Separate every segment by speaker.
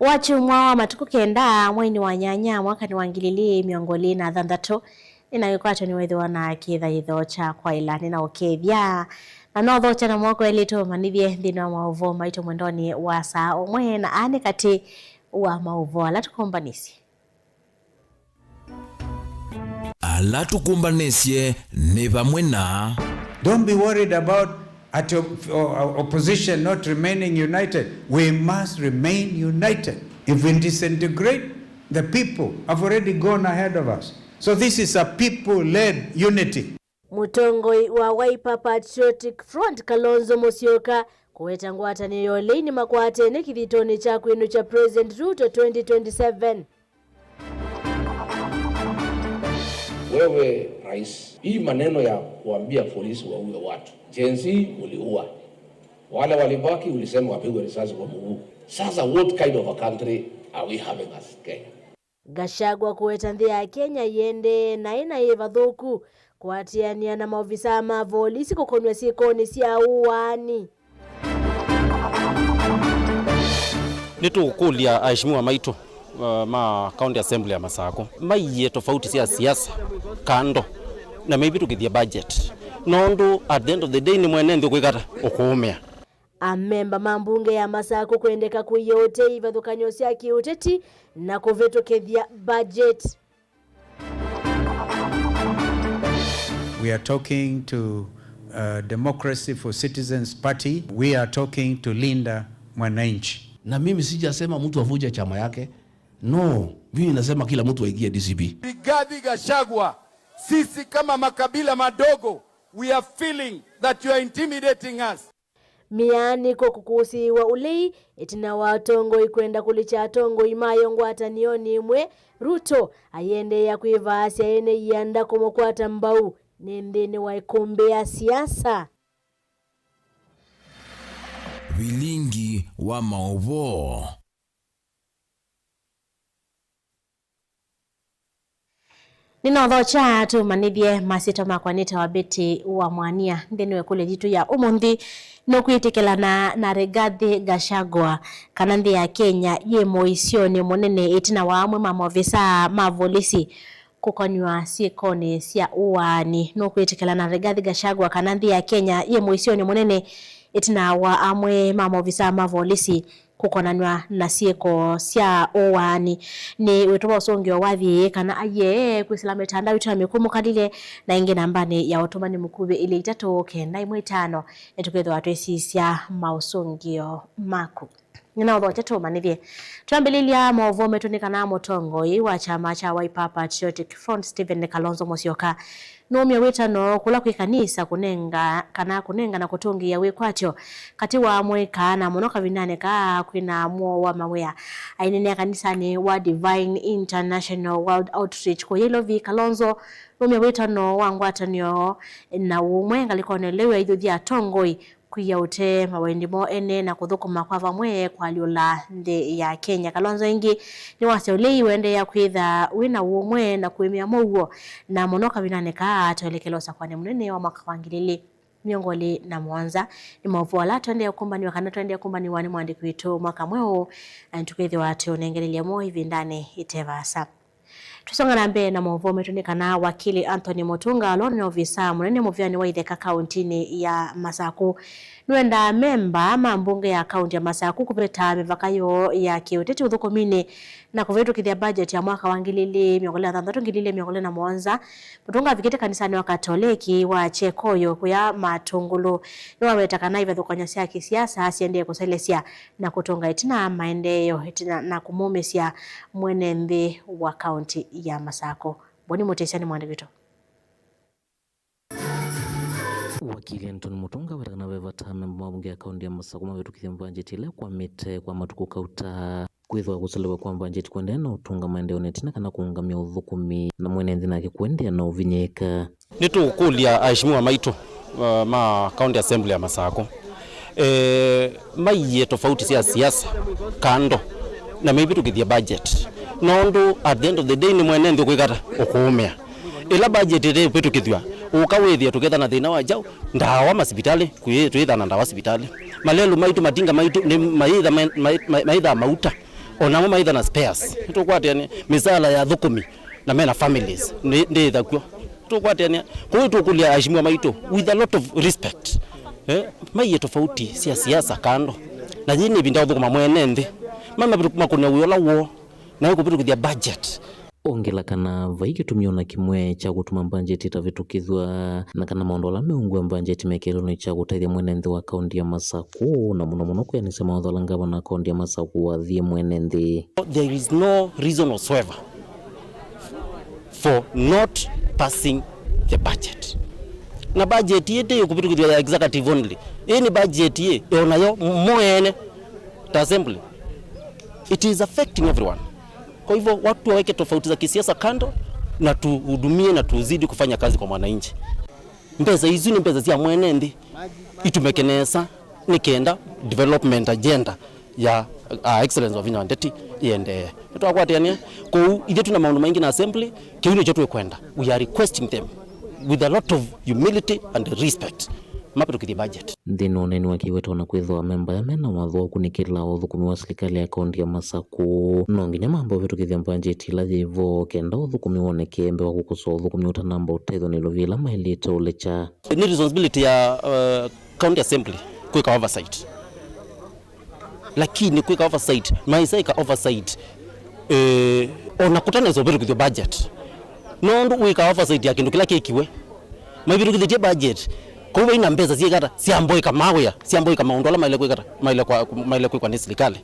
Speaker 1: Wachumwa wa matuku kenda mwini wa nyanya mwaka ni wangilili miongoli na dhandatu inayokuato ni wedhi wana kitha idhocha kwa ilani na okethia na no dhocha na mwako elito manivye dhino wa mauvo maito mwendoni wa saa umwe na ane kati wa mauvo alatukumbanisi
Speaker 2: alatukumbanisye ni vamwe na
Speaker 3: don't be worried about opposition not remaining united. We must remain united. If we disintegrate, the people have already gone ahead of us. So this is a people-led unity.
Speaker 1: Mutongoi wa Wiper Patriotic Front Kalonzo Musyoka kuweta ngwatani yolini makwate ne kithitoni cha kwinu cha President Ruto 2027.
Speaker 4: Wewe rais, hii maneno ya kuambia polisi waue watu, jenzi uliua, wale walibaki ulisema wapigwe risasi kwa mguu. Sasa what kind of a country are we having as Kenya?
Speaker 1: Gachagua kuweta nthi ya Kenya yende na ina yevadhuku kuatiania na maofisa ma polisi kukonwa sikoni sia uwani.
Speaker 5: Nitukulia aheshimiwa maito ma county assembly ya Masako maiye tofauti sia siasa kando na maybe tukithia budget nondo at the end of the day ni mwenendo kwikata ukuumia
Speaker 1: amemba mambunge ya Masako kuendeka kuyote ivadhukanyo sia kiuteti na kuvetokethia budget.
Speaker 3: We are talking to Democracy for Citizens Party. We are talking to Linda Mwananchi.
Speaker 6: Na mimi sijasema mtu avuje chama yake. No, mimi nasema kila mtu aingie DCP.
Speaker 7: Rigathi Gachagua, sisi kama makabila madogo, we are feeling that you are intimidating us.
Speaker 1: Miani ko kukusi wa ulei itina watongo ikwenda kulicha tongo imayo ngwatanioni mwe Ruto ayende ya kuivasi ayene yanda kumokwata mbau nendene wa ikombe ya siasa.
Speaker 2: vilingi wa maovo.
Speaker 1: Ninodhocha tu manithie masito makwanita wa beti wa mwania ndeniwe kule jitu ya umundi no kwitikelana na Rigathi Gachagua kana nthi ya Kenya ye moisioni munene itina wa amwe mamovisa mavolisi kukonywa sikoni sia uwani no kwitikelana na Rigathi Gachagua kana nthi ya Kenya ye moisioni munene itina wa amwe mamovisa mavolisi kukonanwa na sieko sia uwani ni wetoba usongio wathi kana aye kwisila tanda wita mikumu kadile na ingi nambani ya otomani mkube ile itatu kenda imwe tano etuketho atwesi sia mausongio maku nina odho tetu manivye tuambililia maovo metunikana motongo iwa chama cha Wiper Patriotic Front Stephen Kalonzo Musyoka nomya wetano kula kwikanisa kunenga na kutungi ya wekwatyo kati wa mweka na monoka vinane ka kwina muo wa mawea ainene kanisa ni wa Divine International World Outreach ko yelo vi Kalonzo nomya wetano wangwatanyo na umwenga likonelewe idhi ya tongoi kuya ute mawendimo ene na kuthukuma kwa vamwe kwa liola nde ya Kenya. Kalonzo ingi ni wase ulei wende ya kwitha wina umwe na kuimia mouo na monoka vinaneka atoelekelosa kwa munene wa mwaka wangilili miongoli na mwanza ni mavuala twende ya kumbani wakana twende ya kumbani wani mwandiki wetu mwaka mweo antukethi watu nengelele mo hivi ndani itevasa. Tusonga na mbe na maovo metunikana wakili Anthony Mutunga alone ofisa munene muvyani wa Itheka kauntini ya Masako nwenda memba mambunge ya kaunti ya Masako kupeta mivakayo ya kiuteti uthukumini na kuvetu kithia budget ya mwaka wangilili miongole na thandatu ngilili miongole na mwanza Mutunga vikite kanisani wa Katoliki wa Chekoyo kuya Matungulu niwa wetakana ivethukonya sia kisiasa asiendie kuselesia na kutunga itina maendeyo itina na kumumesia mwenende wa kaunti ya Masako. Boni mutesiani mwandikito.
Speaker 8: Wakili Anthony Mutunga watakana wevata memba mabunge ya kaunti ya Masako mavetukithia budget ile kwa mite kwa matuku kauta kwithwa kusalewa kwa budget kwendea na utunga maendeleo netina kana kuungamia uthukumi na mwenenthi nake kwendea na uvinyeka.
Speaker 5: Nitukulia aheshimiwa maito ma county assembly ya Masako maiye tofauti sia siasa kando na maybe tukithia budget nondo at the end of the day ni mwenendo kwikata ukuumia ila budget ile petukithwa ukawethia tuketha na thina wa jau ndawa masipitali kwitha na ndawa hospitali malelu maitu madinga maitu ni maitha mauta onamo maitha na spares tukwatiania misala ya thukumi na mena families ndi thakwo tukwatiania kwa tukulia ashimwa maito with a lot of respect mai tofauti cia siasa kando na nyini binda thukuma mwene nthi mama makune uyola wo na kupitu kuthia budget
Speaker 8: ongela kana vaikitumio na kimwe cha gutuma budget itavitukithwa na kana maundu la meungwa budget mekero ni cha gutaithia mwene nthi wa kaunti ya Masaku na muno kwenisa mawatho la ngavana na kaunti ya Masaku wathie mwene nthi.
Speaker 5: There is no reason whatsoever for not passing the budget. Na budget yete yokupitu kuthia executive only. Any budget ye onayo mwene ta assembly. It is affecting everyone. Kwa hivyo watu waweke tofauti za kisiasa kando na tuhudumie na tuzidi kufanya kazi kwa mwananchi. Mpesa hizi ni mpesa za mwene nthi itumekenesa nikenda development agenda ya excellence of Nyandeti iende. Tutakwatiania kwa ile tuna maono mengi na assembly kiuno chetu kwenda. We are requesting them with a lot of humility and respect. Mapeto kiti budget.
Speaker 8: Ndino neni wakiweta na kwithwa memba ya mena watho kunikila uthukumi wa serikali ya kaunti ya Masaku no nginya mambo vitu kithia budget la jivo kenda uthukumi woneke mbe wa kukosoa uthukumi utanamba utetho ni lovila mailito lecha
Speaker 5: ni responsibility ya county assembly kuweka oversight, lakini kuweka oversight maisaika oversight onakutana hizo vitu kithia budget no ndu kuweka oversight ya kindu kila kikiwe mabiru kithia budget kwa hivyo ina mpesa siekata siamboika mawea siamboika maundola maile kwa ni serikali.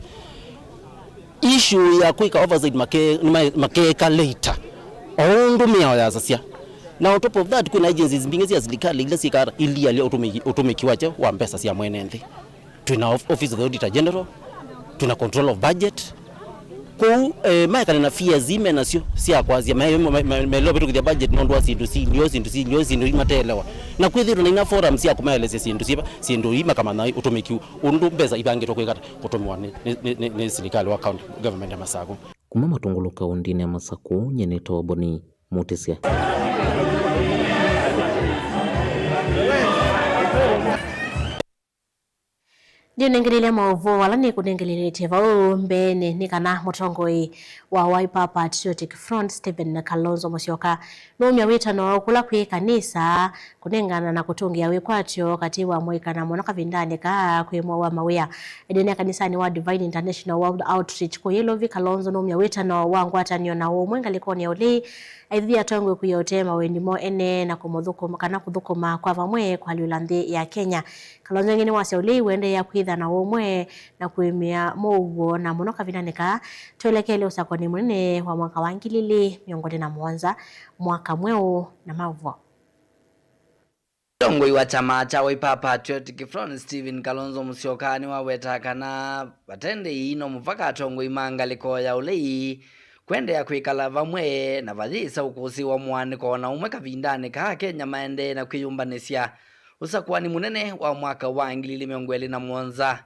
Speaker 5: Issue ya kuika oversight makeka later ondo mia ya sasia na on top of that kuna agencies mbingi ya serikali ile sikara ili ali automekiwaje wa mpesa sia mwene nthi. Tuna office of the auditor general, tuna control of budget ku maika na fia zime na sio sia kwazia melo bitu kwa budget no ndo sindu imatelewa na kwithiro na ina forums ya kumaeleza sindu ima kama na utomeki undu mbeza ibange tokwekata kutomwa ni serikali wa county government ya Masaku
Speaker 8: kuma matungulu kaunti ya Masaku nyene toboni mutisia.
Speaker 1: Nengelele maovo wala ni kunengelele tevao mbene ni kana mutongoi wa Wiper Patriotic Front Stephen Kalonzo Musyoka nomya witano kula kwi kanisa kunengana na kutungia wekwatyo kati wa mwikana monaka vindane ka kwemwa wa mawea edene kanisa ni wa Divine International World Outreach ko yelovi Kalonzo nomya witano wa ngwatanio na wo mwengalikoni ya uli aithia tongwe kuyotema wendimo ene na kumudhukuma kana kuthukuma kwa vamwe kwa liulandhi ya Kenya. Kalonzo ngini wase uli wende ya kwitha na umwe na kuimia mougo na munoka vinaneka tuelekele usakoni mwene wa mwaka wa ngilili miongoni na mwanza mwaka mweo na mavuo.
Speaker 9: Tongoi wa chama cha Wiper Patriotic Front Stephen Kalonzo Musyoka ni waweta kana batende ino muvaka tongoi mangaliko ya ulei kwende ya kwikala vamwe na vathisa ukusi wa mwaniko na umwe kavindane ka Kenya maende na kwiyumbanisya usakwani munene wa mwaka wa 2021.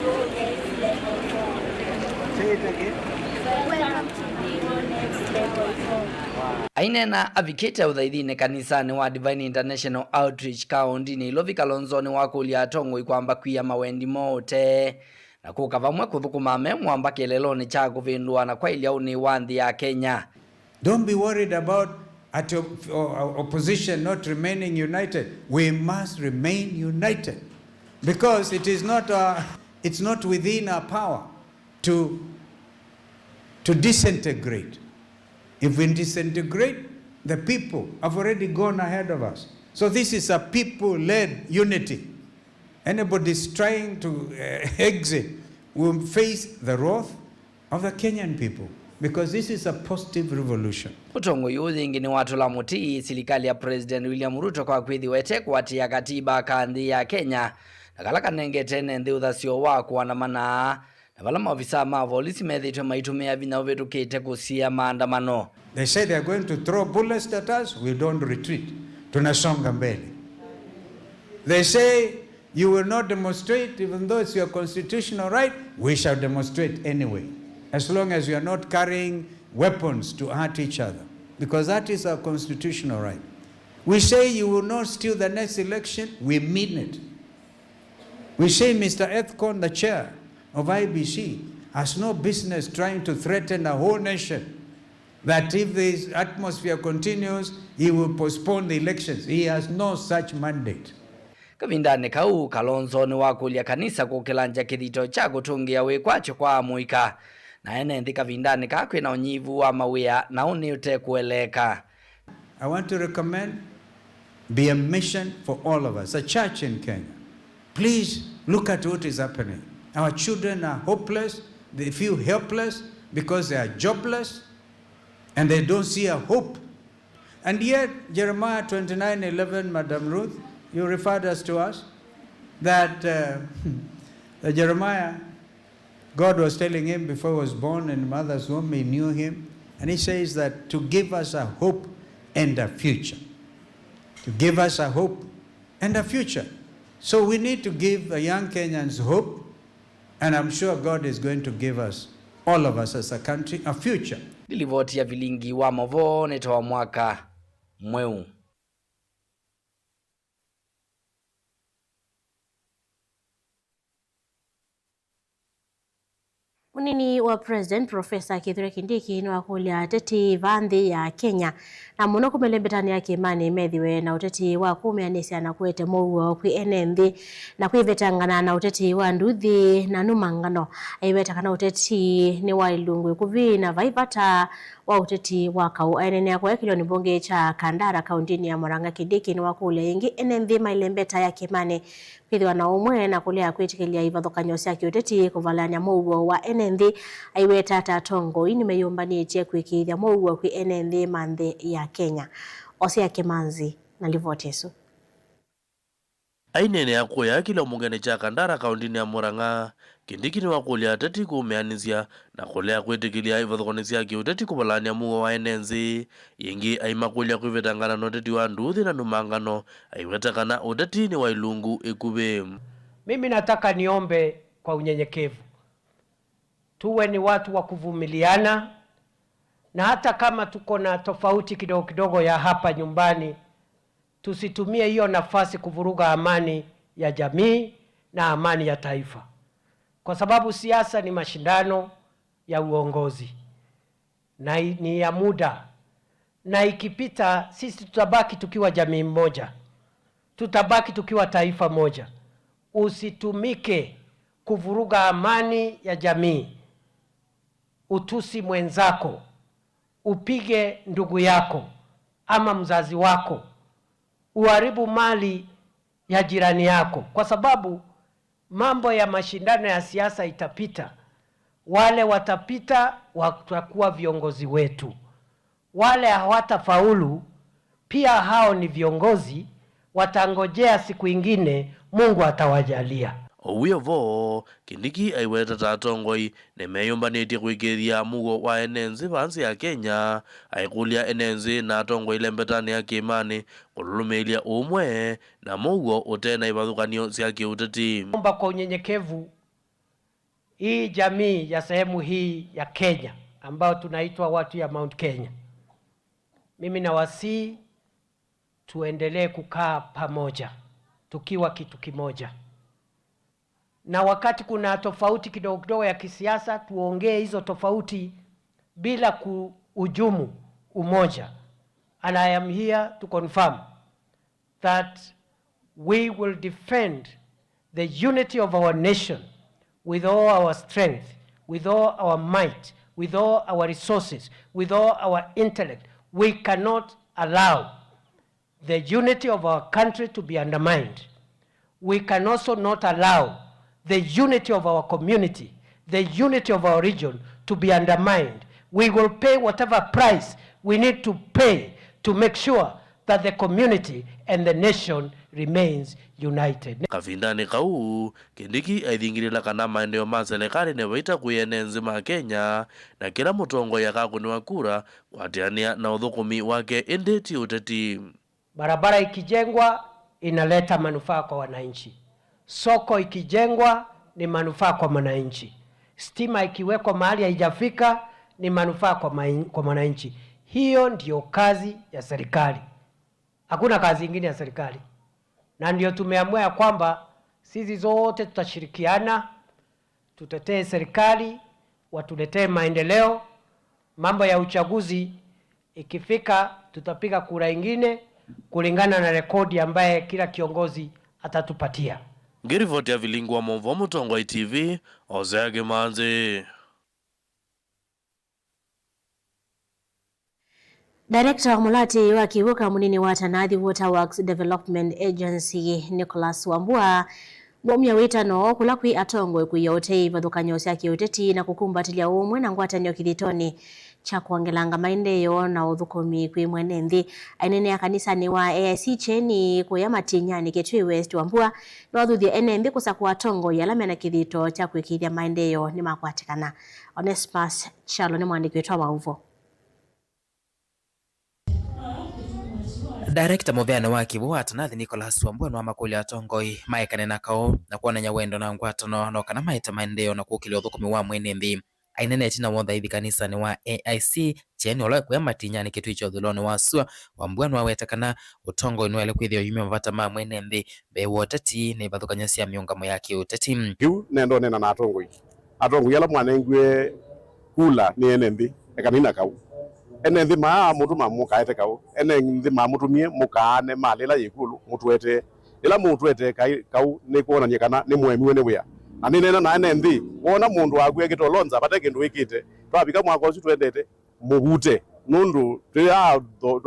Speaker 9: Ainena avikete uthaithine kanisani wa Divine International Outreach County ni Lovi Kalonzo ni wakulia tongoi kwamba kwia mawendi mote na kuka vamwe kuthukuma memwamba keleloni cha kuvindua na kwa ilia uni wanthi ya Kenya.
Speaker 3: Don't be worried about opposition not remaining united. We must remain united because it's not within our power to disintegrate. If we disintegrate, the people have already gone ahead of us. So this is a people-led unity. Anybody trying to exit will face the wrath of the Kenyan people because this is a positive revolution.
Speaker 9: Utongo yuthingi ni watu la mutii serikali ya President William Ruto kwa kwithi wete kwatia katiba kanthi ya Kenya na kala kanengetene nthi uthasio wa kuandamana na vala maofisa ma polisi methitwe maitumia vinya vetukite kusia maandamano.
Speaker 3: They say they are going to throw bullets at us. We don't retreat. Tunasonga mbele. They say you will not demonstrate even though it's your constitutional right. We shall demonstrate anyway, as long as you are not carrying weapons to hurt each other, because that is our constitutional right. We say you will not steal the next election. We mean it. We say Mr. Ethcon, the chair of IBC, has no business trying to threaten a whole nation. That if this atmosphere continues, he will postpone the elections. He has no such mandate.
Speaker 9: Kavindani kau Kalonzo ni wakulia kanisa kukilanja kithito cha kutungia wikwacho kwa muika. Na ene ndi kavindani kakwe na unyivu wa mawia na uniute kueleka.
Speaker 3: I want to recommend, be a mission for all of us, a church in Kenya. Please look at what is happening. Our children are hopeless, they feel helpless because they are jobless and they don't see a hope. And yet, Jeremiah 29:11, Madam Ruth, you referred us to us, that Jeremiah, God was telling him before he was born in mother's womb, he knew him. And he says that to give us a hope and a future. To give us a hope and a future. So we need to give the young Kenyans hope, and I'm sure God is going to give us, all of us as a country, a future.
Speaker 9: Dilivoti ya vilingi wa mavo netoa mwaka mweu.
Speaker 1: Munini wa President Professor Kithure Kindiki ni wakulia teti vanthi ya Kenya na muno kumelembetani ya Kimani methiwe na uteti wa kumeanisia na kuete mouo kwi enenthi na kwivetangana na uteti wa nduthi na numangano aivetakana uteti ni wa ilungu kuvi na vaivata wa uteti wa kau aenene kwa kiloni bonge cha Kandara kaundini ya Murang'a. Kindiki ni wakulia ingi enenthi mailembeta ya Kimani kwithiwa na umwe na kulea kwitikilia ivathukanyo cia kiuteti kuvalania mouo wa enenthi aiweta tatongo ini meyumbanitie kwikithia mouo kwi enenthi manthi ya Kenya. Osia Kimanzi na livotesu.
Speaker 10: Ainene ya kuya kila mungene cha Kandara kaundini ya Murang'a. Kindiki ni wakulia teti kumeanizia na kulea kwitikilia ivathukanyo cia kiuteti kuvalania mouo wa enenthi ingi aimakulia kwivetangana na uteti wa nduthi na numangano aiwetakana uteti ni wa ilungu ikuve.
Speaker 11: Mimi nataka niombe kwa unyenyekevu, tuwe ni watu wa kuvumiliana, na hata kama tuko na tofauti kidogo kidogo ya hapa nyumbani, tusitumie hiyo nafasi kuvuruga amani ya jamii na amani ya taifa, kwa sababu siasa ni mashindano ya uongozi na ni ya muda, na ikipita sisi tutabaki tukiwa jamii moja, tutabaki tukiwa taifa moja. Usitumike kuvuruga amani ya jamii, utusi mwenzako, upige ndugu yako ama mzazi wako, uharibu mali ya jirani yako, kwa sababu mambo ya mashindano ya siasa itapita. Wale watapita watakuwa viongozi wetu, wale hawatafaulu pia hao ni viongozi, watangojea siku ingine Mungu atawajalia.
Speaker 10: Owiyo vo Kindiki aiweta tatongoi nemeyumbanitie kwikithia mouo wa enenthi vansi ya Kenya aikulia enenthi na tongoi lembetani ya Kimani kululumilia umwe na mouo utena ivathukanio cia kiuteti.
Speaker 11: Omba kwa unyenyekevu hii jamii ya sehemu hii ya Kenya ambao tunaitwa watu ya Mount Kenya, mimi nawasihi tuendelee kukaa pamoja tukiwa kitu kimoja, na wakati kuna tofauti kidogo kidogo ya kisiasa tuongee hizo tofauti bila kuhujumu umoja. And I am here to confirm that we will defend the unity of our nation with all our strength, with all our might, with all our resources, with all our intellect. We cannot allow the unity of our country to be undermined. We can also not allow the unity of our community, the unity of our region to be undermined. We will pay whatever price we need to pay to make sure that the community and the nation remains united.
Speaker 10: Kavindani kau Kindiki aithingirila kana maeneo ma serikali ne waita kuyenenzi ma Kenya na kila mutongo yakakuniwa kura kwatiania na uthukumi wake endeti uteti.
Speaker 11: Barabara ikijengwa inaleta manufaa kwa wananchi. Soko ikijengwa ni manufaa kwa wananchi. Stima ikiwekwa mahali haijafika ni manufaa kwa wananchi. Hiyo ndio kazi ya serikali. Hakuna kazi nyingine ya serikali. Na ndio tumeamua kwamba sisi zote tutashirikiana, tutetee serikali watuletee maendeleo. Mambo ya uchaguzi ikifika, tutapiga kura ingine kulingana na rekodi ambaye kila kiongozi atatupatia.
Speaker 10: Ngirivoti ya Vilingu wa Movo Mutongwa TV, Ozege Manzi.
Speaker 1: Director wa mulati wa kivuka munini wa Tanathi Waterworks Development Agency Nicholas Wambua Bomya witano kula kwi atongwe kuyote ivadhukanyo cia kiuteti na kukumbatilia umwe na ngwatanio kithitoni cha kuongelanga maendeleo na uthukumi kwi mwene nthi. Ainene ya kanisa ni wa AIC cheni kuya Matinyani Kitui West Wambua na wathuthia ene nthi kusakua atongo yalame na kithito cha kwikithia maendeleo ni makwatikana. Onesmus Chalo ni mwandiki wetu wa mauvo.
Speaker 12: Director Moveana wa Kivu Tanathi Nicholas Wambua na makuli atongoi maikane nakao na kuona nyawendo na ngwatano no kana maita maendeleo na kukili uthukumi wa mwene nthi. Ainene tina wotha ithi kanisa ni wa AIC cheni ola kuya Matinyani Kitui cha thuloni wa sua Wambua no wetakana utongo inwele kwithio yumia mavata ma mwene nthi be woteti ni bathukanya cia miungamo ya kiuteti.
Speaker 13: Kiu nendo nena na atongoi yala mwana ngwe kula ni ene nthi ekanina kau ene nthi maa mutu mamukaete kau ene nthi mamutumie mukaane malela yikulu mutwete ila mutwete kau ni kuonania kana ni mwemiwe ni wia na nina na ene nthi wona mundu waku ekitolonza bate kindu wikite twabika mwako ucio twendete mubute nundu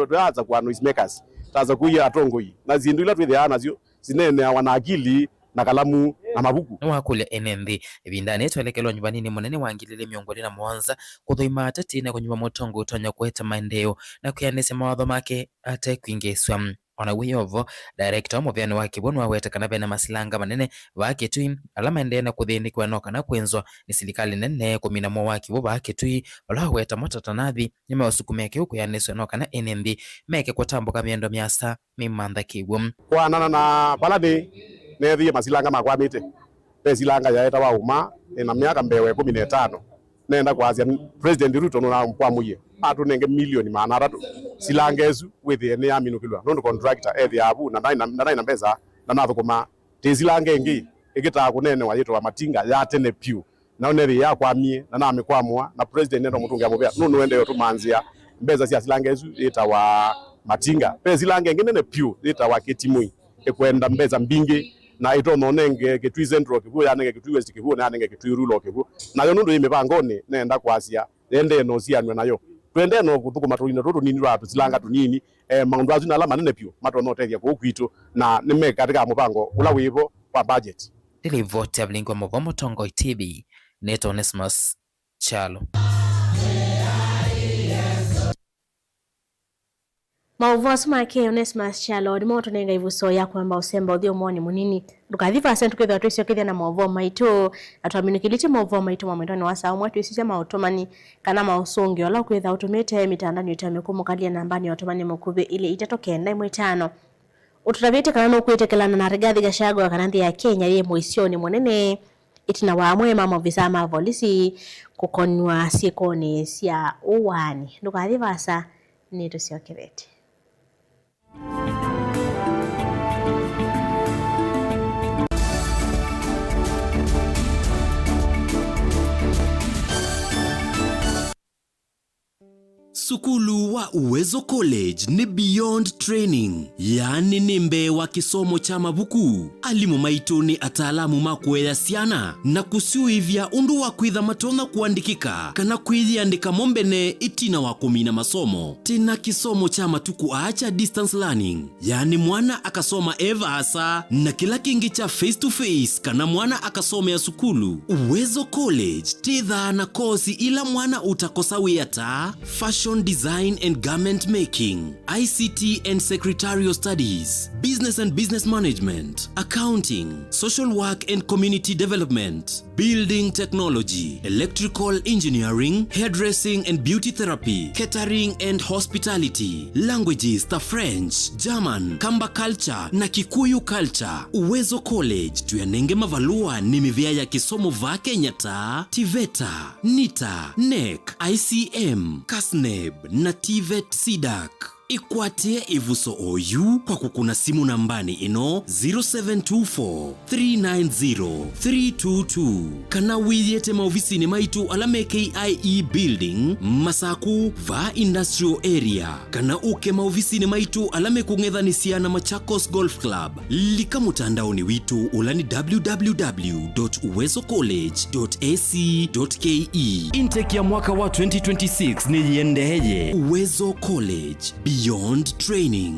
Speaker 13: twaza kwa noise makers taza kuya atongoi na zindu ila twithia nacio zinene wana akili na kalamu na mabuku
Speaker 12: wakule ene nthi ibindani twelekelwa nyumbani munene wangilile miongoni na mwanza kuthoima atati na kunyuma motongo utonya kueta maendeleo na kuyanese mawatho make ate kuingeswa. Ona wiyovo director Moveana wa Kivu wa wetakana bena masilanga manene wa Kitui alama ende na kuthindikwa noka na kwenzwa ni serikali nene kumina mwa wa Kivu wa Kitui wala weta Tanathi nyuma usukumeke huko yaneswa noka na ene nthi meke kwa tamboka miendo miasa mimantha Kivu
Speaker 13: kwa nana na palani nethi masilanga makwamite pesilanga yaeta wa uma na miaka mbewe 15 nenda kwazia President Ruto na mpwamuye atu nenge milioni 300 silangezu withe ne aminukilwa nondo contractor ethi abu na nai mbeza na nathukuma tizilange ngi igita kunene wa yeto wa matinga ya tene piu na onethi ya kwamie na mikwamwa na President nendo mutunga mubea nunu wende yo tumanzia mbeza cia silangezu ita wa matinga pezilange ngi nene piu ita wa Kitimui ekwenda mbeza mbingi na itono nenge Kitui Central Kivu ya nenge Kitui West Kivu na nenge Kitui Rural Kivu na yo nundu imepangoni nenda kwasia ende no cianwe nayo twende no kuthukuma tulina tutu nini ratu silanga tunini maundu azu na alama nene pio matono tethia ku kwitu na nime katika mupango ula wivo wa budget
Speaker 12: ili vote ya Vilingu wa Movo Mutongwa TV Neto Onesmus Chalo.
Speaker 1: Mauvosi make Onesmus Chalo ni moto nenga ivuso ya kwamba usemba uthio mwoni munini ndukathiva asentu kwithwa twisio kithia na mauvo maitu atwaminikiliche mauvo maitu mamwendoni wa saa umwe twisisya mautomani kana mausungi ola kwithwa utumite mitandani itamikumukalia nambani ya utomani mukuvi ili itatokenda 1 ututavite kana nukwiitekelana na Rigathi Gachagua kana nthi ya Kenya ye muisioni munene itina wa mwema mavisa ma polisi kukonywa sikoni cia uwani ndukathiva asa ni tusiokirete.
Speaker 14: Sukulu wa Uwezo College ni beyond training, yani nimbe wa kisomo cha mabuku. Alimu maitu ni ataalamu makueya siana na kusiuivya undu wa kwitha matona kuandikika kana kwithiandika mombene itina wa kumina masomo. Tena kisomo cha matuku acha distance learning, yani mwana akasoma eva asa na kila kingi cha face to face kana mwana akasomea sukulu. Uwezo College titha na kosi ila mwana utakosa wiyata fashion design and garment making, ICT and secretarial studies, business and business management, accounting, social work and community development, building technology, electrical engineering, hairdressing and beauty therapy, catering and hospitality, languages ta French, German, Kamba culture na Kikuyu culture. Uwezo College tuyanenge mavalua ni mivia ya kisomo va Kenya ta TVETA, NITA, NEC, ICM, KASNEB na TVET SIDAC. ikwatie ivuso oyu kwa kukuna simu nambani ino 0724-390-322 kana wiyete maofisini maitu alame KIE Building Masaku va Industrial Area kana uke maofisini maitu alame kungethanisiana Machakos Golf Club lika mutandaoni witu ulani www.uwezocollege.ac.ke. Intake ya mwaka wa 2026 ni yendeje Uwezo College Beyond Training.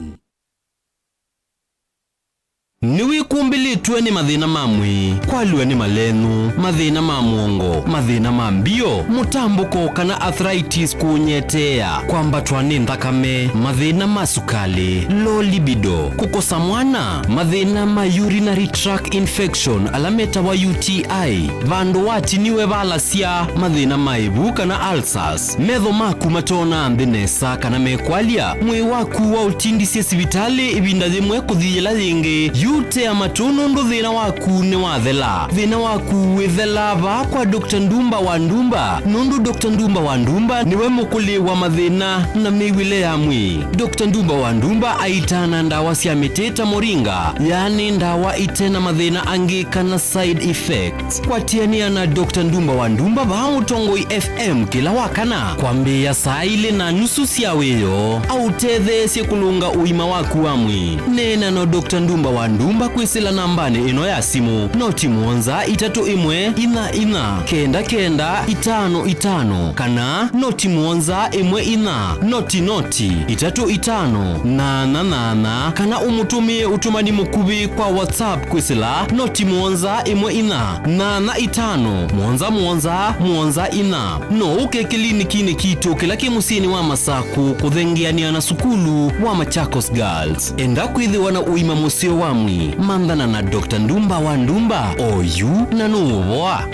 Speaker 14: Niwikumbilitwe ni mathina mamwe kwaliwe ni malenu, mathina ma muongo, mathina ma mbio, mutambuko kana arthritis kunyetea, kwambatwa ni nthakame, mathina ma sukali, low libido, kukosa mwana, mathina ma urinary tract infection alameta wa UTI, vandu watiniwe valasia, mathina ma ibu kana ulcers, metho maku matona ndinesa kana mekwalia, mwi waku wa utindisye sivitali ibinda dhimwe kuthiyela dhingi, yute amatono ndo thina waku ni wathela. Thina waku withela va kwa Dr. Ndumba wa Ndumba. Nundu Dr. Ndumba wa Ndumba niwe mukuli wa mathina na miwile ya mwi. Dr. Ndumba wa Ndumba aitana ndawa cia miteta moringa, yani ndawa itena mathina angi kana side effects. Kwa tiania na Dr. Ndumba wa Ndumba va Mutongoi FM kila wakana kwambia saa ile na nusu cia wiyo au tethe cia kulunga uima waku wa mwi. Nena no Dr. Ndumba wa Ndumba kwisila nambani ino ya simu noti muonza 31-999-555 kana noti muonza 1-noti-35-88 kana umutumie utumani mukubi kwa WhatsApp kwisila noti muonza 1-85-muonza no uke kliniki kitu kila kimusini wa Masaku kuthengiania na sukulu wa Machakos Girls. Enda kwithiwa na uima musio wamwi mandana na Dr. Ndumba wa Ndumba oyu na nuwa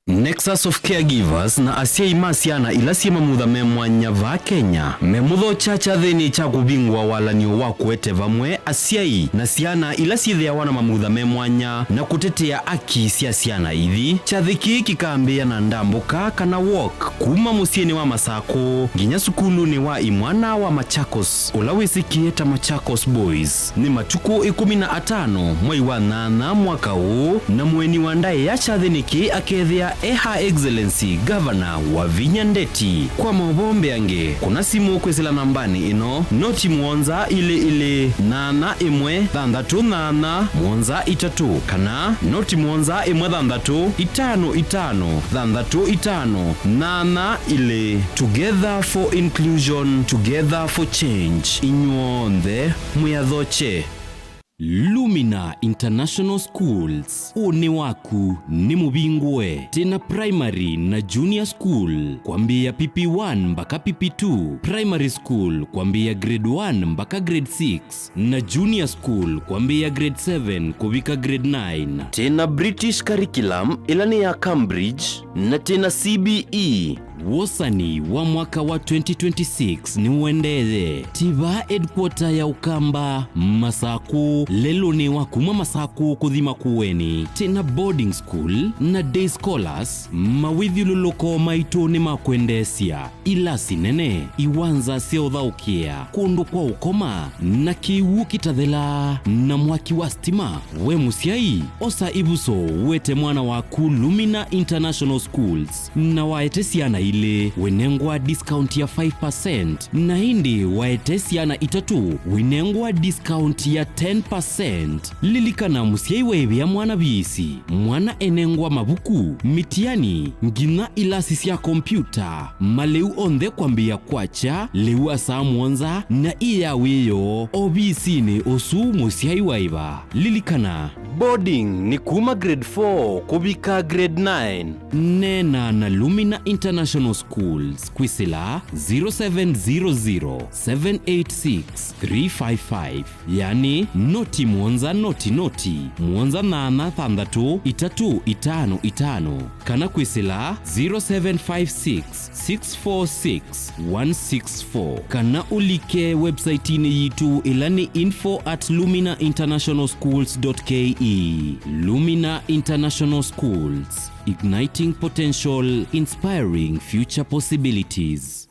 Speaker 14: Nexus of Caregivers na asia imasiana ilasi mamutha memwanya va Kenya memutho chacha thini cha kubingwa walanio wa kuete vamwe asiai na siana ilasi thea wana mamutha memwanya na kutetea aki cia siana ithi chathiki kikambia na ndambuka kana walk kuma musieni wa Masako nginya sukulu ni wa imwana wa Machakos ulawisikie ta Machakos Boys ni matuku 15 mwai wa 8 mwaka huu na mweni wa ndaye ya chathiniki akethia Her Excellency Governor wa Vinya Ndeti. Kwa mabombe yange kuna simu kwesila nambani ino noti muonza ile 81-33 kana noti muonza 1-55-55 ile Together for Inclusion, Together for Change inyuonde muyathoche. Lumina International Schools une waku ni mubingwe tena primary na junior school kwambia PP1 mpaka PP2, primary school kwambia grade 1 mpaka grade 6 na junior school kwambia grade 7 kubika grade 9. Tena British curriculum ilani ya Cambridge na tena CBE. Wosani wa mwaka wa 2026 ni uendeze tiva headquarter ya Ukamba Masaku lelo ni wakuma Masaku kuthima kuweni tena boarding school na day scholars mawithi luloko maito ni makwendesia ila sinene iwanza seothaukia kundu kwa ukoma na kiwu kitathela na mwaki wa stima we musiai osa ibuso wete mwana waku Lumina International Schools na waetesiana ile wenengwa discount ya 5% na hindi waetesiana itatu wenengwa discount ya 10%. Lilikana musiai wewe ya mwana bisi mwana enengwa mabuku mitiani ngina ilasi ya kompyuta maleu onde kwambia kwacha leu asa muonza na iya weyo obisi ni osu musiai waiba. Lilikana boarding ni kuma grade 4 kubika grade 9 nena na Lumina International Schools kwisila 0700-786-355 yani noti muonza noti muonza 8-3-5-5 kana kwisila 0756-646-164 kana ulike website ini yitu ilani info@luminainternationalschools.ke. Lumina International Schools, igniting potential, inspiring future possibilities.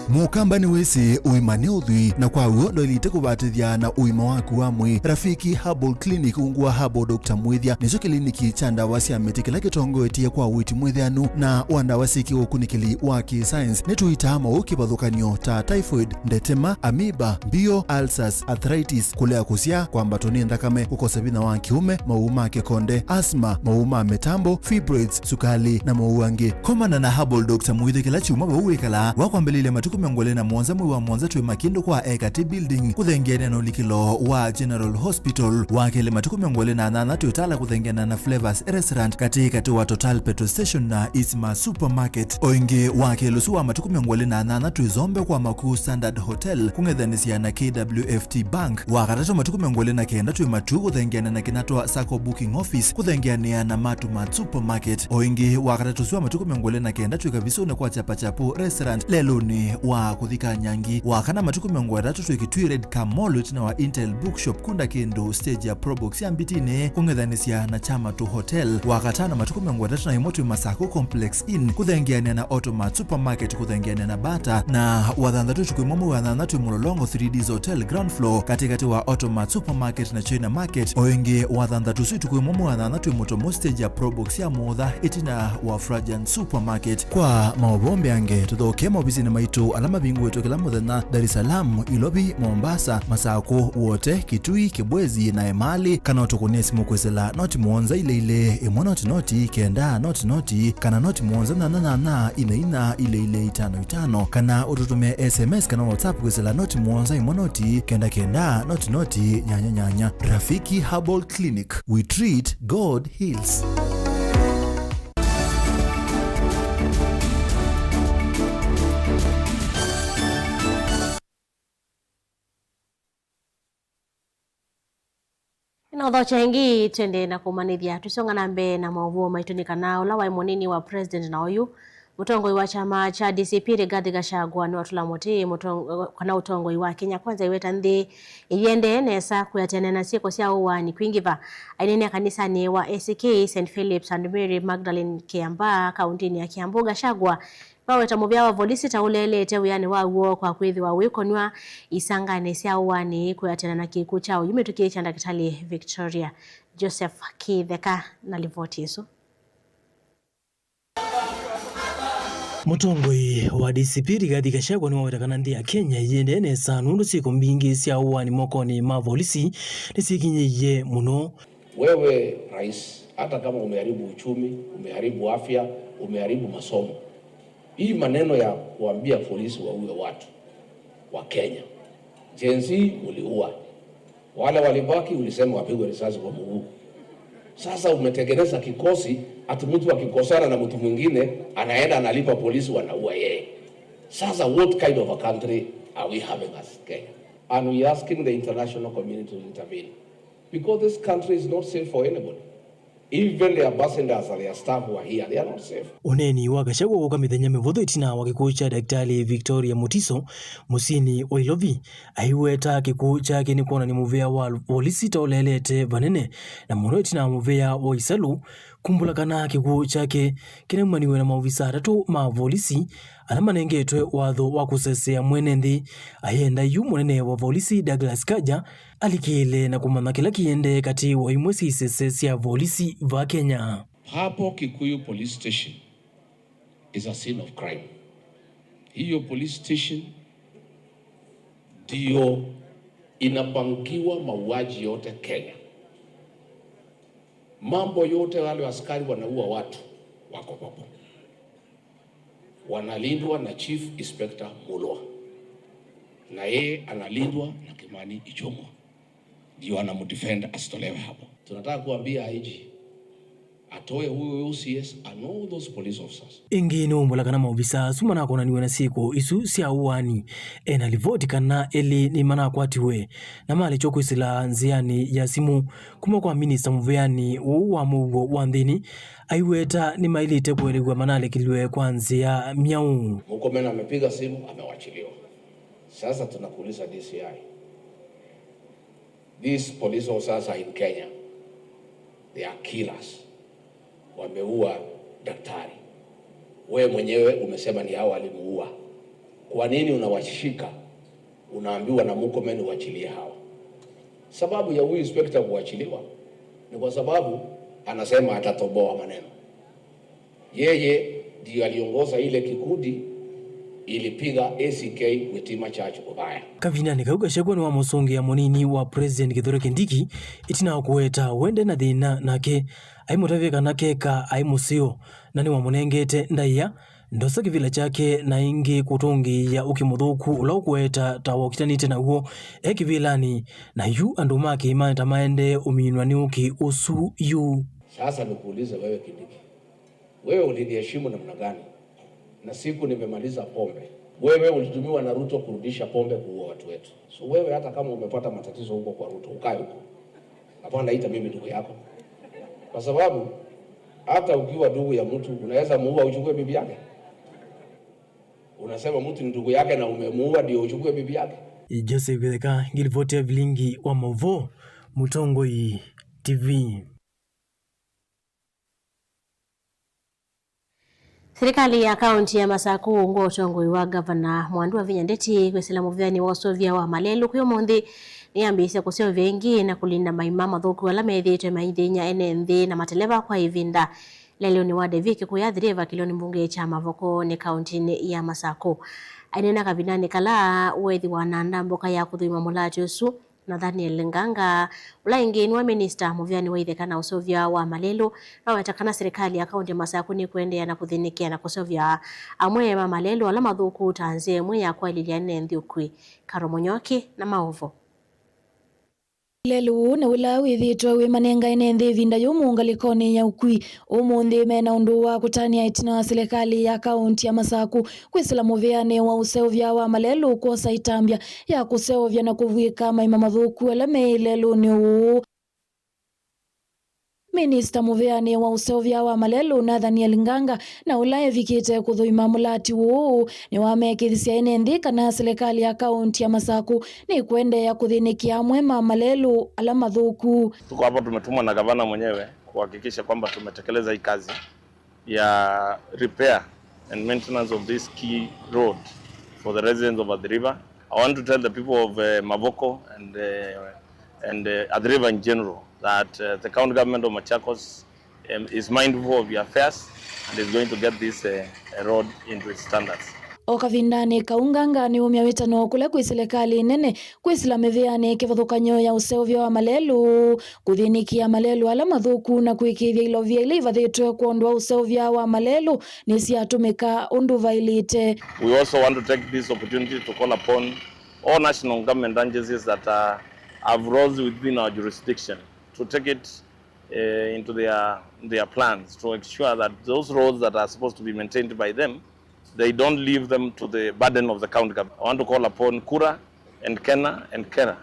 Speaker 15: mukamba ni wese uimane uthui na kwa uo ndoilite kubatithia na uima waku wa mwi. Rafiki Herbal Clinic ungwa Herbal Dr. Mwithia nicho kiliniki cha ndawa cia miti kila kitongoetie kwa witi mwithianu na wandawa siki ukunikili wa science nituitama ukibadhukanio ta typhoid, ndetema, amoeba, bio, ulcers, arthritis, kulea kusia kwamba toni ndakame, kukosa bina wa kiume, mauma kekonde, asthma, mauma metambo, fibroids, sukali na mauangi. Komana na Herbal Dr. Mwithia kila chuma bauwekala wakwambelile matuku miongole na mwanza mwi wa mwanza tuwe makindo kwa Ekati Building kuthengene na ulikilo wa General Hospital wakele matuku miongole na nana tuitala kuthengene na Flavors Restaurant katika tuwa Total Petrol Station na Isma Supermarket. Oingi wakele suwa matuku miongole na nana tuizombe kwa Makuu Standard Hotel kungedhanisia na KWFT Bank. Wakatato matuku miongole na kenda tuwe matuku kuthengene na kinatwa Sacco Booking Office kuthengene na Matumat Supermarket. Oingi wakatato suwa matuku miongole na kenda tuwe kavisune kwa Chapachapu Restaurant lelo ni wa kuthika nyangi. Wakana matuku miongole tatu tuwe kitui Red Camolot na wa Intel Bookshop kunda kendo stage ya Probox ya mbitine kungedhanisia na Chamatu Hotel. Wakatana matuku miongole tatu na imotu Masako Complex Inn kuthengene na Automat Supermarket kuthengene na Bata na wadhandatu tukuimomu wadhandatu Mulolongo 3Ds Hotel ground floor katikati wa Automat Supermarket na China Market. Oingi wadhandatu si tukuimomu wadhandatu Motomo stage ya Probox ya Mudha itina wa Frajan Supermarket. Kwa maobombe ange tudhoke mobisi na maitu alama bingu wetu kila muthenya Dar es Salaam, Ilobi, Mombasa, Masako wote, Kitui, Kibwezi na Emali kana utukunie simu kwesela noti muonza ile imwa noti kenda noti kana noti muonza na ina ile 55 kana ututumia SMS kana WhatsApp kwesela noti muonza imwa noti kenda noti nyanya. Rafiki Herbal Clinic, we treat, God heals.
Speaker 1: Na udhocha ingi twende na kumanithia tusonga na mbe na mauvuo maitunika nao la waimonini wa president na oyu mutongoi wa chama cha DCP Rigathi Gachagua ni watula moti kana utongoi wa Kenya Kwanza iweta nthi iyende nesa kuyatene na siko sia uwani kwingiva ainene kanisani wa ACK St Philip's and Mary Magdalene Kiamba kauntini ya Kiambu. Gachagua baweta muvya wa volisi taulelete uyani wa uo kwa kwithi wa wikonwa isangane sia uwani kuyatena na kiku chao yumetukie cha Ndakitali Victoria Joseph Kitheka na livoti isu.
Speaker 16: Mutongoi wa DCP Rigathi Gachagua ni wawetakana nthi ya Kenya yende nesa nundu siko mbingi sia uwani mokoni mavolisi nisikinyiye muno.
Speaker 4: Wewe rais, hata kama umeharibu uchumi, umeharibu afya, umeharibu masomo, hii maneno ya kuambia polisi waue watu wa Kenya, jenzi uliua, wale walibaki ulisema wapigwe risasi kwa mguu. Sasa umetengeneza kikosi ati mtu akikosana na mtu mwingine anaenda analipa polisi wanaua yeye. Sasa what kind of a country are we having as Kenya? And we asking the international community to intervene because this country is not safe for anybody. Even the ambassadors and their staff who are here, they are not safe.
Speaker 16: Uneni wa Gachagua woka mithenya mivutho itina wa gikuo cha Daktari Victoria Mutiso musini wa Ilobi aiweta gikuo chake ni kuona ni muvea wa polisi taulelete vanene na muno itina muvea wa Isalu kumbulakana gikuo chake kinemaniwe na maofisa atatu ma polisi alama nengetwe watho wa kusesea mwene nthi ayenda yu munene wa polisi Douglas Kaja alikile na kumana kila kiende kati wa imwe sisese sia polisi va Kenya.
Speaker 4: Hapo Kikuyu police station is a scene of crime. Hiyo police station ndio inapangiwa mauaji yote Kenya. Mambo yote wale askari wanaua watu wako hapo. Wanalindwa na Chief Inspector Mulwa. Na yeye analindwa na Kimani Ichung'wa. Ndio anamdefend asitolewe hapo. Tunataka kuambia IG atoe huyo OCS and all those police officers.
Speaker 16: Ingi numbula kana maofisa sumana kona niwe na siku isu sia uwani ena livoti kana eli ni mana kwatiwe na mali choko isila nziani ya simu kuma kwa minister mvuyani wa mugo wandini aiweta ni mailite kuelegwa manale kiliwe kwanzia miau.
Speaker 4: Mkomena amepiga simu amewachiliwa. Sasa tunakuuliza DCI. These police officers are in Kenya. They are killers. Wameua daktari. Wewe mwenyewe umesema ni hao walimuua. Kwa nini unawashika? Unaambiwa na Murkomen uachilie hawa. Sababu ya huyu inspector kuachiliwa ni kwa sababu anasema atatoboa maneno. Yeye ndiye aliongoza ile kikundi ilipiga ACK Witima Church ubaya.
Speaker 16: Kavinani kauga shagwani wa musonge ya monini wa President Kithure Kindiki itina kuweta wende na thina nake aimutavika nake ka aimusio nani wa munengete ndaiya ndosa kivila chake na ingi kutungi ya ukimuthuku ulau kuweta tawa ukitanite na uo kivilani na yu andumaki imani tamaende uminwa ni uki usu yu.
Speaker 4: Sasa nikuulize wewe Kindiki, wewe uliniheshimu namna gani? Na siku nimemaliza pombe, wewe ulitumiwa na Ruto kurudisha pombe kuua watu wetu. So wewe hata kama umepata matatizo huko kwa Ruto, ukae huko. Hapana, naita mimi ndugu yako. Kwa sababu hata ukiwa ndugu ya mtu unaweza muua uchukue bibi yake. Unasema mtu ni ndugu yake na umemuua ndio uchukue bibi yake.
Speaker 16: Joseph Githeka ngilivotea vilingi wa Mavo Mutongoi TV.
Speaker 1: Serikali ya kaunti ya Masaku ngo utongoi wa gavana Mwandu wa Vinya Ndeti kwesela muvyani wa Sovia wa Malelu kuyo mondi niambise kusio vengi na kulinda maimama thuku wala methite maithenya enenthi na mateleva kwa ivinda lelo ni wade viki kuyathiriva kiloni mbunge cha Mavoko ni kaunti ya Masaku ainena kavinani kala wethi wa nanda mboka ya kuthima mulati usu na Daniel Nganga ulaingi wa minister muvyani wa ithekana usovya wa Malelu na watakana serikali ya kaunti ya Masaku ni kuendea na kuthinikia na kusovya amwe ya Malelu ala mathuku tanze mwe ya kwa Liliane Nthiukwi Karomonyoki na Maovo.
Speaker 17: Lelu na wila withitwa wimanenga enenthi vinda yumungalikoni ya ukwi umundi mena undu wa kutania itina serikali ya kaunti ya Masaku kwisila muvyane wa usevya wa Malelu kosa itambia ya kusevya na kuvwika maima mathuku ala meilelu ni uu. Minister muvyani wa usevya wa Malelu na Daniel Nganga na ulaye vikite kuthuima mulati uu ni wamekithisia enenthi kana serikali ya kaunti ya Masaku ni kuende ya kuthinikia mwema Malelu ala mathuku.
Speaker 18: Tuko hapa tumetumwa na gavana mwenyewe kuhakikisha kwamba tumetekeleza hii kazi ya repair and maintenance of this key road for the residents of Athi River. I want to tell the people of Mavoko and Athi River in general that the county government of Machakos is mindful of your affairs and is going to get this road into its standards.
Speaker 17: Okavindani kaunganga ni umya witano kule kwi serikali nene kwisila mivyani kivathukanyo ya usevya wa Malelu kuthinikia Malelu ala mathuku na kwikithia ilovia ile ivathitwe kuondwa usevya wa Malelu ni siatumika undu vailite.
Speaker 18: We also want to take this opportunity to call upon all national government agencies that have roads within our jurisdiction to take it into their plans to ensure that those roads that are supposed to be maintained by them, they don't leave them to the burden of the county government. I want to call upon Kura and Kena and Kera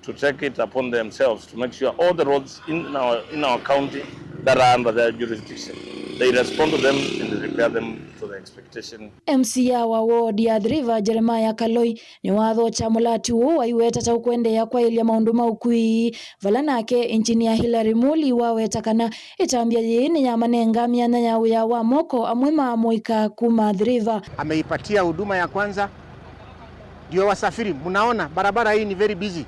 Speaker 18: to take it upon themselves to make sure all the roads in our county that are under their jurisdiction, they respond to them and repair them to the expectation.
Speaker 17: MCA wa ward ya Athi River Jeremiah Kaloi ni wathocha mulati uu waiweta ta ukwendea kwa ilia maundu maukui vala nake engineer Hilary Muli waweta kana itambia yini ya manenga miana ya uya wa moko amwe maamuika kuma Athi River.
Speaker 19: Ameipatia huduma ya kwanza ndio wasafiri. Munaona barabara hii ni very busy.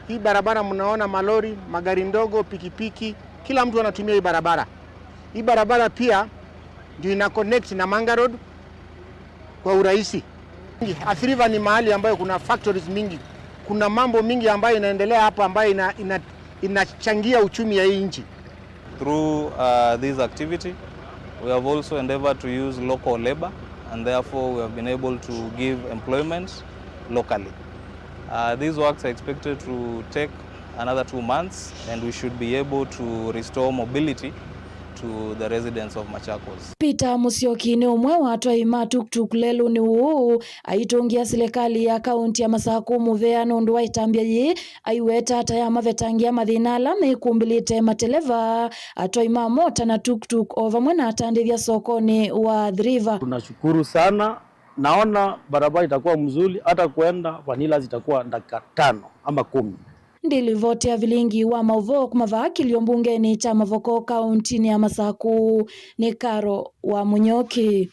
Speaker 19: Hii barabara munaona malori, magari ndogo, pikipiki, kila mtu anatumia hii barabara. Hii barabara pia ndio ina connect na Manga Road kwa urahisi. Athi River ni mahali ambayo kuna factories mingi. Kuna mambo mingi ambayo inaendelea hapa ambayo inachangia uchumi ya hii nchi.
Speaker 20: Through this activity, we have also endeavored to use local labor and therefore we have been able to give employment locally. These works are expected to take another 2 months and we should be able to restore mobility to the residents of Machakos.
Speaker 17: Peter Musyoki ni umwe wa atwaima tuktuk lelu ni uu aitungia serikali ya kaunti ya Masaku muveano ndu waitambia yi aiweta ataya mavetangia mathina ala mekumbilite mateleva atwaima mota na tuktuk ova mwena atandithia sokoni wa Athi River.
Speaker 21: Tunashukuru sana, naona barabara itakuwa mzuri, hata kuenda vanila zitakuwa dakika 5 ama 10.
Speaker 17: Ndilivotea vilingi wa Maovo kumava kilio mbungeni cha Mavoko kaunti ya Masaku ni Karo wa Munyoki.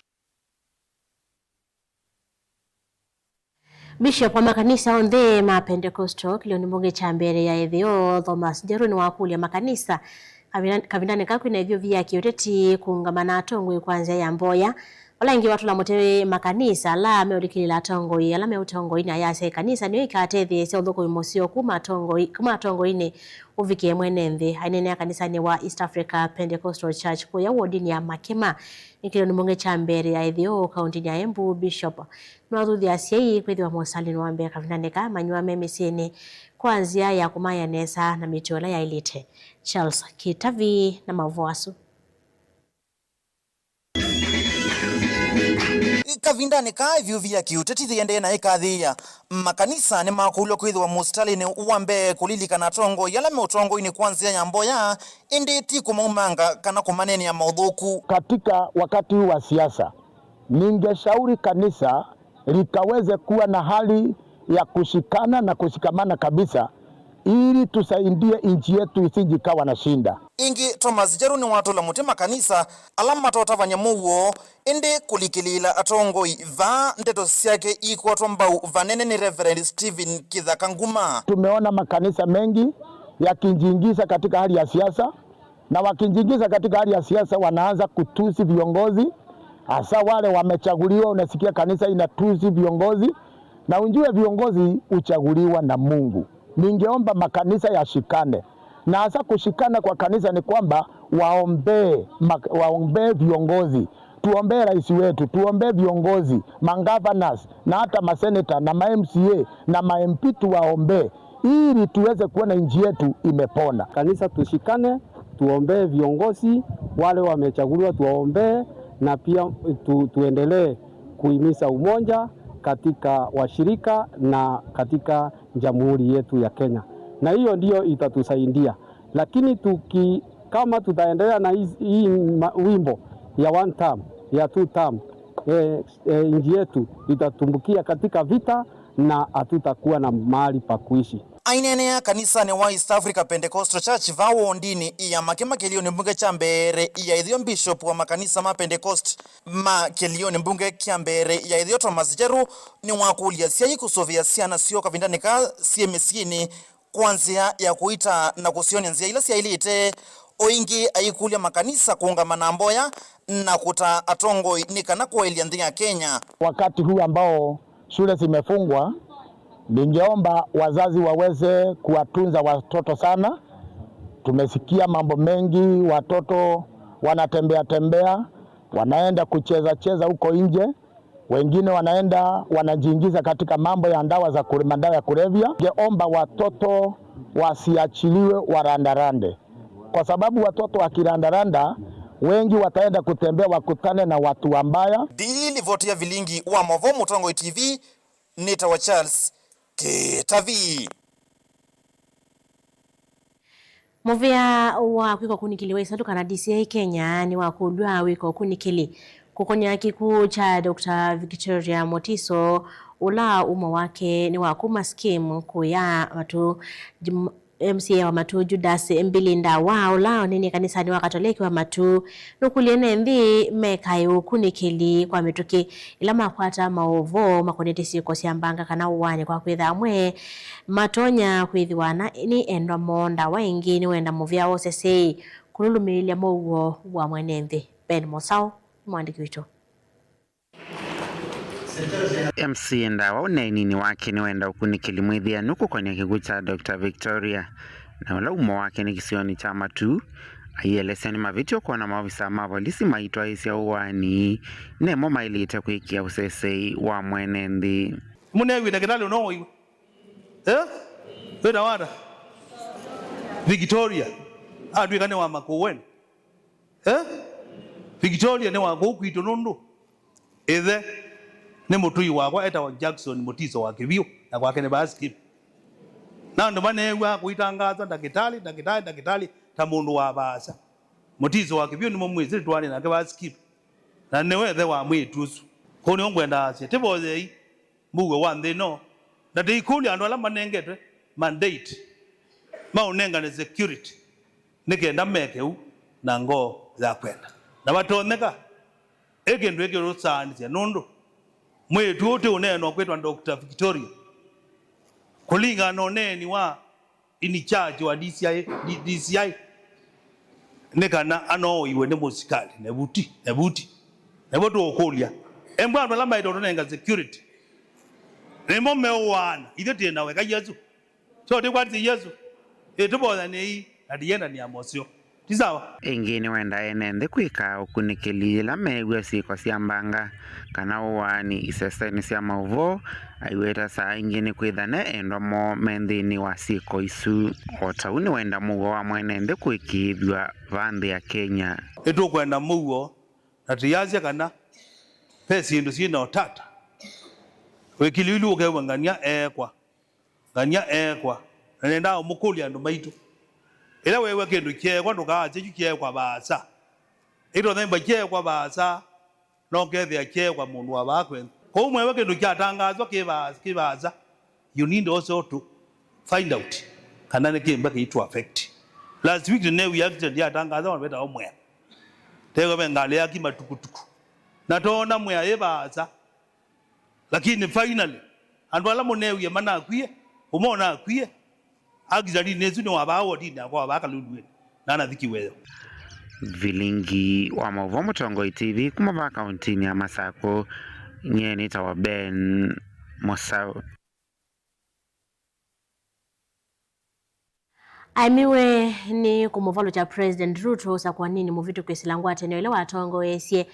Speaker 1: Bishop wa makanisa onthe ma Pentecostal kilioni mbunge cha mbere ya ethio Thomas Njeru wa kulia makanisa kavindane kakwina ivyo vya kiuteti kuungamana atongwe kwanza ya mboya wala ingi watu la motewe makanisa la meudikili la tongo ya la meutongo ina ya se kanisa niyo ikatethi se udhoko imosio kuma tongo ine uvike mwenenthi hainene ya kanisa ni wa East Africa Pentecostal Church kuya wodini ya Makema nikilioni mbunge cha mbere ya ethio kaunti ya Embu Bishop Nwaruthi Asiei kwithiwa mosalini wa mbere kavindane ka manyua memisini kwanzia ya kumaya nesa na mitola ya Ilite. Charles Kitavi na Mavoasu.
Speaker 6: Kavindane ka ivyo vya kiuteti thiende na ikathia makanisa ni makulio kwithwa mustalini uambe kulilika tongo yala meutongo ini kwanzia ya mboya indi ti kumaumanga kana kumaneni ya maudhuku.
Speaker 22: Katika wakati wa siasa ningeshauri kanisa likaweze kuwa na hali ya kushikana na kushikamana kabisa ili tusaidie nchi yetu isijikawa na shinda.
Speaker 6: Ingi Thomas Njeru ni watu la mutima kanisa alama totavanya muwo indi kulikilila atongoi va ndeto siake iko tombau vanene ni Reverend Stephen Kithaka Nguma.
Speaker 22: Tumeona makanisa mengi yakinjingiza katika hali ya siasa, na wakinjingiza katika hali ya siasa wanaanza kutusi viongozi, hasa wale wamechaguliwa. Unasikia kanisa inatusi viongozi, na unjue viongozi uchaguliwa na Mungu. Ningeomba makanisa yashikane, na hasa kushikana kwa kanisa ni kwamba waombee viongozi. Tuombee rais wetu, tuombee viongozi, mangavanasi na hata maseneta na ma-MCA na ma-MP tuwaombee ili tuweze kuona nchi yetu imepona.
Speaker 21: Kanisa tushikane, tuombee viongozi wale wamechaguliwa, tuwaombee na pia tuendelee kuhimiza umoja katika washirika na katika jamhuri yetu ya Kenya, na hiyo ndio itatusaidia. Lakini kama tutaendelea na hii wimbo ya one term ya two term, nchi yetu itatumbukia katika vita na hatutakuwa na mahali pa kuishi.
Speaker 6: Ainene ya kanisa ni wa East Africa Pentecostal Church vawo ndini ya Makema kelioni mbunge cha mbere ya ithio Bishop wa makanisa ma Pentecost ma kelioni mbunge kia mbere ya ithio Thomas Njeru ni wakulia siai kusovia siana sio kavindane ka CMC kwanzia ya kuita na kusioni nzia ila sia Ilite oingi aikulia makanisa kuungamana mboya na kuta atongo nikana kuelia ndinga Kenya.
Speaker 22: Wakati huu ambao shule zimefungwa, ningeomba wazazi waweze kuwatunza watoto sana. Tumesikia mambo mengi, watoto wanatembea, wanaenda kucheza huko nje. Wengine wanajiingiza katika mambo ya madawa ya kulevya. Ningeomba watoto wasiachiliwe warandarande. Kwa sababu watoto wakirandaranda, wengi wataenda kutembea wakutane na watu wambaya.
Speaker 6: Dili vote ya vilingi wa Mavo Mutongo TV Nita wa Charles Kitavi.
Speaker 1: Movia wa kwiko kunikili waisandu kana DCI Kenya ni wakudwa wiko kunikili kukonya kikuu cha Dr. Victoria Motiso ula umo wake ni wakuma scheme kuya watu MCA wa Matu Judas Mbilinda wao lao nini kanisa ni wa Katoliki wa Matu nukuliene mbi mekayo kunikili kwa mituki ilama kwata maovo makoneti siko siambanga kana uwani kwa kwitha mwe matonya kwithiwana ni endo monda wa ingini wenda muvia osesei kululumilia mouo wa mwenenthi. Ben Mosao mwandiki wito.
Speaker 23: MC Ndawa unainini wake ni wenda ukunikili mwithia nuku kwenye kigucha Dr. Victoria na wala umo wake ni kisioni cha Matu aieleseni mavitio kwa na maofisa mapolisi maitwa isia uwani nemo mailite kuikia usesei wa mwenenthi.
Speaker 24: Munewi na kitali unoho iwe weda wada Victoria adwikane wa makuweni Victoria ne wa kukwito nundu ethe ne mutui wakwa eta wa Jackson Motiso wa Kibio na kwake ne basket na ndo manewa kuitangaza dakitali ta mundu wa basa Motiso wa Kibio ni momwezi twane na basket na newe the wa mwitusu koni ongwenda asia teboze mbuwe wande no na de ikuli ando ala manengetwe mandate maunenga ne security nikenda mekeu na ngo za kwenda na batoneka egendo egero tsani sia nondo mwetu wote uneno kwetwa Dr. Victoria kulinga noneni wa ini charge wa DCI nekana ano iwe ne musikali nebuti neboto okolia embwa ndo lamba ito nenga security nemo mewana idete nawe ka Yesu so de kwati Yesu etuboza nei adiyenda ni amosio tisawa
Speaker 23: ingine wenda enende kwika ukunikilila megwe siko siambanga kana wani iseseni sia mauvo aiweta saa ingine kwithane endomo mendini wa siko isu otauni wenda mugo wa mwenende kwikithwa vande ya Kenya
Speaker 24: etu kwenda mugo natiyazia kana pesi ndo sina otata wekililu ukewa ngania ekwa nenda omukuli ando maitu ila wewe kendo kyekwa ndukaje kyekwa basa ito themba kyekwa basa no kethe kyekwa mundu abakwe ko mwewe kendo kyatangazwa kibaza you need also to find out kana ne kimba kitu affect last week ne we accident yatangazwa wabeta omwe tego bengale yakimatukutuku natona mwe ebaza lakini finally andwala munewe mana akwie umona akwie agizali nezu no abawo dina kwa bakaludwe nana thikiwe
Speaker 23: vilingi wa Mavomo Tongo TV kuma kaunti ya Masako nyeni tawa Ben Mosau
Speaker 1: aimiwe ni kumuvalo cha President Ruto sa kwa nini muvitu kwesilangwa atenewelewa atongo esie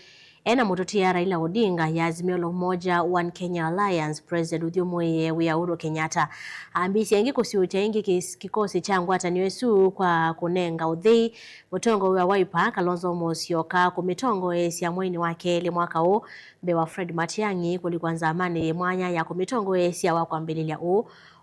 Speaker 1: ena mutotia Raila Odinga ya Azimio la Umoja One Kenya Alliance President Udhumwe wa Uhuru Kenyatta ambisi yangi kusiucha ingi kikosi changu hata niwesu kwa kunenga udhi mutongo wa Wiper Kalonzo Musyoka kumitongo esia mwini wake ile mwaka huu bewa Fred Matiang'i kulikuanza amani mwanya ya kumitongo esia wakwambililia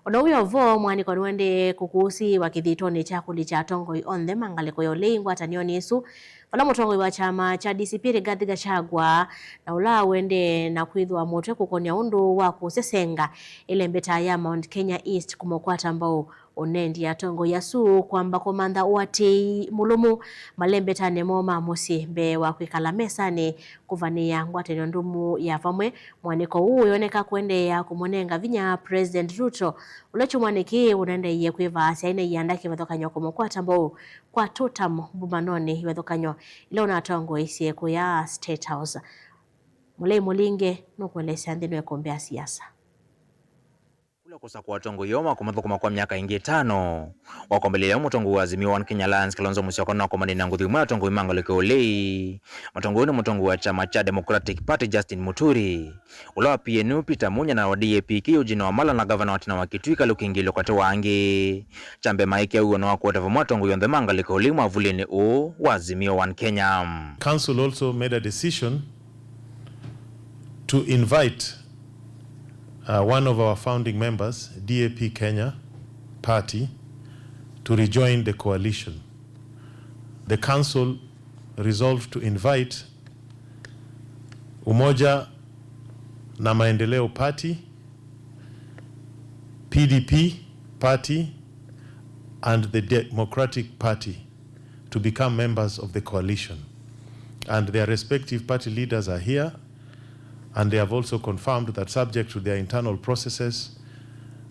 Speaker 1: ono uyo vo mwani kwa nwende kukusi wakithitoni chakuli cha tongo on the mangaleko yolengwa atanioni isu fala mutongo wa chama cha DCP Rigathi Gachagua na ula wende na kwithwa mutwe kukonia undu wa kusesenga ile mbeta ya Mount Kenya East kumokwata ambao onendi ya tongo yasu kwamba komanda wati mulumu malembeta nemo mamusi mbe wa kwikala mesani kuvania ngwate ndumu ya vamwe mwaniko huu yoneka kwende ya kumonenga vinya President Ruto ulecho mwaniki unende ye kwiva asaine yandaki vathokanyo kumokwata ambao kwa tutam bumanoni vathokanyo ilo na tongo isie kuya State House mulei mulinge nukuelesa ndino ekombea siasa
Speaker 12: kula kosa kwa tongo yoma kumathokoma kwa miaka ingi 5 wakombelea mutongo wa Azimio One Kenya Alliance Kalonzo Musyoka na komani na nguthi mwa tongo imangaleko olei mutongo ni mutongo wa chama cha Democratic Party Justin Muturi ula PNU Peter Munya na wa DAP kiujina wa mala na governor watina wa Kitwika Lukingilo kwa wangi chambe maiki uo na wakuota vwa tongo yonde mangaleko olei mwavulini o wa Azimio One Kenya.
Speaker 2: Council also made a decision to invite one of our founding members, DAP Kenya Party, to rejoin the coalition. The council resolved to invite Umoja na Maendeleo Party, PDP Party, and the Democratic Party to become members of the coalition. And their respective party leaders are here. And they have also confirmed that subject to their internal processes.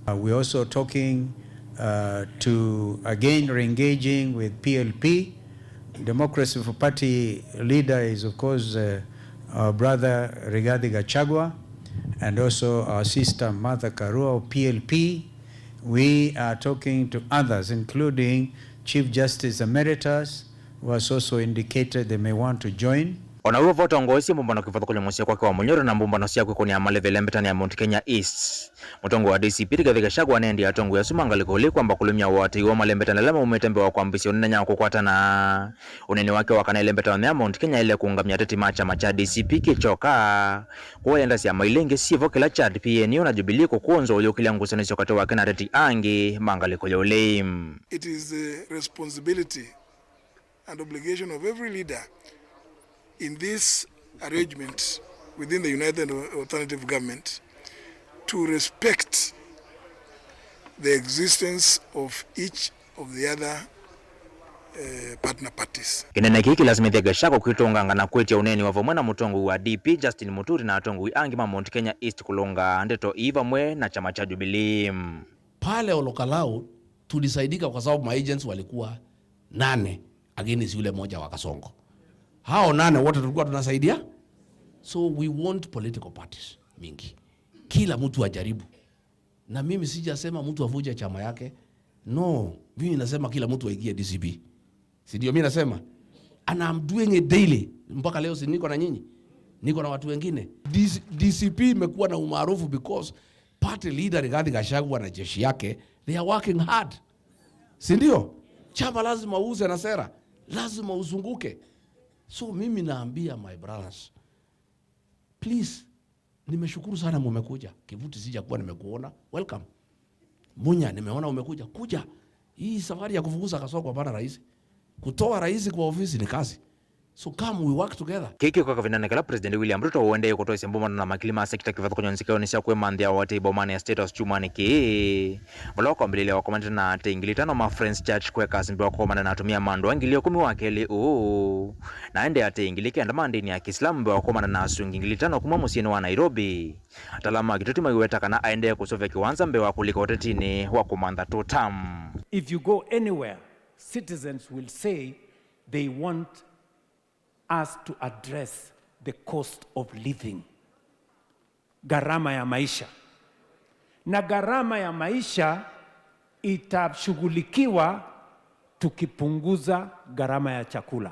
Speaker 3: We're also talking to again re-engaging with PLP. Democracy for Party leader is of course our brother Rigathi Gachagua and also our sister Martha Karua of PLP. We are talking to others including Chief Justice Emeritus who has also indicated they may want to join.
Speaker 12: Ona uo voto ngoisi mbumbano kifatho kwenye mwesi kwa Munyoro na mbumbano siya kwenye amalevele mbetani ya Mount Kenya East. Mutongo wa DCP Rigathi Gachagua nendi ya tongo ya sumangaliko li kwamba kulumia wati wa malembetani lema umetembe wa kwambisi unenya kukwata na uneni wake wakana ilembetani ya Mount Kenya ile kuungamia teti macha macha DCP kichoka kwa yenda siya mailenge sivo kila chad PNU na Jubilee kukunzo ulio kila ngusani sokate wake na teti angi mangaliko ya uleim.
Speaker 5: It is the responsibility and obligation of every leader in this arrangement within the United Alternative Government to respect the existence of each of the other partner parties.
Speaker 12: Kinene kiki lazima Gachagua kwitonganga na kwetia uneni wa vomwe na mutongo wa DP Justin Muturi na atongo angi ma Mount Kenya East kulonga ndeto Eva mwe na chama cha Jubilee.
Speaker 7: Pale Olokalau tulisaidika kwa sababu agents walikuwa 8 against yule moja wa Kasongo. Hao 8 wote tulikuwa tunasaidia. So we want political parties mingi. Kila mtu ajaribu. Na mimi sijasema mtu avuje chama yake. No, mimi nasema kila mtu aingie DCP. Si ndio mimi nasema? And I'm doing it daily. Mpaka leo si niko na nyinyi. Niko na watu wengine. DCP imekuwa na umaarufu because party leader Rigathi Gachagua na jeshi yake, they are working hard. Si ndio? Chama lazima uuze na sera. Lazima uzunguke. So mimi naambia my brothers, please, nimeshukuru sana mmekuja. Kivuti sija kuwa nimekuona. Welcome. Munya nimeona umekuja. Kuja. Hii safari ya kufukuza Kasongo hapana rahisi. Kutoa rais kwa ofisi ni kazi. So come we work together.
Speaker 12: Kiki kwa kavinane kala President William Ruto uende kutoa semboma na makilima sekta kivatho konyonsika onisha kwe mandhia wate ibomane ya status chumani ki. Wala kwa mbilile wakomanda na ate ingilitano ma Friends Church kwe kasimbi wakomanda na atumia mando wangilio 10 wakeli na ende ate ingilike andamandi ni ya Kiislamu mbe wakomanda na asungi ingilitano kuma musieni wa Nairobi. Atalama kitoti maiweta kana aende kusove kiwanza mbe wakulika otetini wakomanda totam.
Speaker 8: If you go anywhere, citizens will say they want us to address the cost of living, gharama ya maisha. Na gharama ya maisha itashughulikiwa tukipunguza gharama ya chakula.